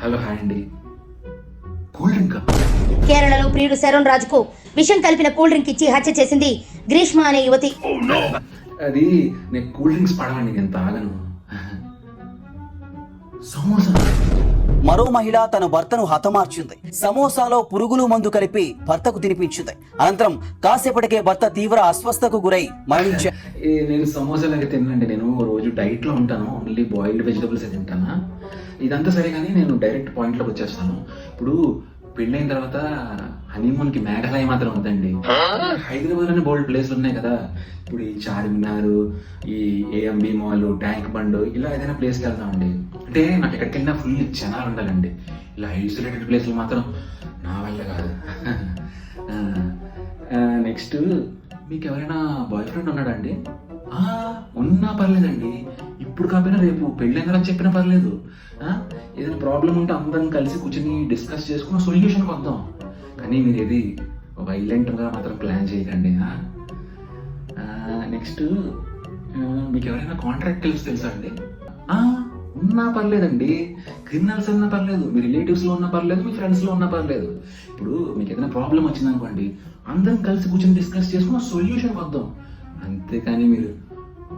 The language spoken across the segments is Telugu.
హలో హాయ్ అండి. కూల్ డ్రింక్ కేరళలో ప్రియుడు శరణ్ రాజుకు విషం కలిపిన కూల్ డ్రింక్ ఇచ్చి హత్య చేసింది గ్రీష్మ అనే యువతి. అది నేను కూల్ డ్రింక్స్ పడవండి, నేను తాగను. సమోసా. మరో మహిళ తన భర్తను హతమార్చింది. సమోసాలో పురుగులు మందు కలిపి భర్తకు తినిపించింది. అనంతరం కాసేపటికే భర్త తీవ్ర అస్వస్థతకు గురై మరణించాడు. నేను సమోసాలు అయితే తినండి, నేను రోజు డైట్ లో ఉంటాను, ఓన్లీ బాయిల్డ్ వెజిటబుల్స్ తింటానా. ఇదంతా సరే కానీ నేను డైరెక్ట్ పాయింట్ లోకి వచ్చేస్తాను. ఇప్పుడు పెళ్ళైన తర్వాత హనీమూన్ కి మేఘాలయ మాత్రం వద్దండి. హైదరాబాద్ లోనే బోల్డ్ ప్లేస్లు ఉన్నాయి కదా. ఇప్పుడు ఈ చార్మినార్, ఈ ఏఎంబి మాల్, ట్యాంక్ బండ్, ఇలా ఏదైనా ప్లేస్కి వెళ్దామండి. అంటే నాకు ఎక్కడికి వెళ్ళినా ఫుల్ జనాలు ఉండాలండి. ఇలా ఐసోలేటెడ్ ప్లేస్లు మాత్రం నా వల్ల కాదు. నెక్స్ట్, మీకు ఎవరైనా బాయ్ ఫ్రెండ్ ఉన్నాడండి? ఉన్నా పర్లేదండి, ఇప్పుడు కాకపోయినా రేపు పెళ్ళైన తర్వాత చెప్పినా పర్లేదు. ఏదైనా ప్రాబ్లం ఉంటే అందరం కలిసి కూర్చొని డిస్కస్ చేసుకుని సొల్యూషన్కి వద్దాం. కానీ మీరు ఏది వైలెంట్గా మాత్రం ప్లాన్ చేయకండి. నెక్స్ట్, మీకు ఎవరైనా కాంట్రాక్ట్ తెలుసా అండి? ఉన్నా పర్లేదండి, క్రిమినల్స్ ఉన్నా పర్లేదు, మీ రిలేటివ్స్లో ఉన్నా పర్లేదు, మీ ఫ్రెండ్స్లో ఉన్నా పర్లేదు. ఇప్పుడు మీకు ఏదైనా ప్రాబ్లం వచ్చిందనుకోండి, అందరం కలిసి కూర్చొని డిస్కస్ చేసుకుని సొల్యూషన్ వద్దాం. అంతేకాని మీరు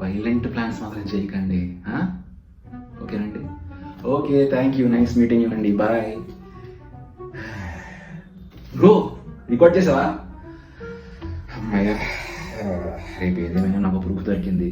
వైలెంట్ ప్లాన్స్ మాత్రం చేయకండి. ఓకేనండి? Okay, thank you, nice meeting you అండి, బాయ్. బ్రో, రికార్డ్ చేసావా? అమ్మాయ్యా, రేపు ఏదేమైనా నాకు ప్రూఫ్ దొరికింది.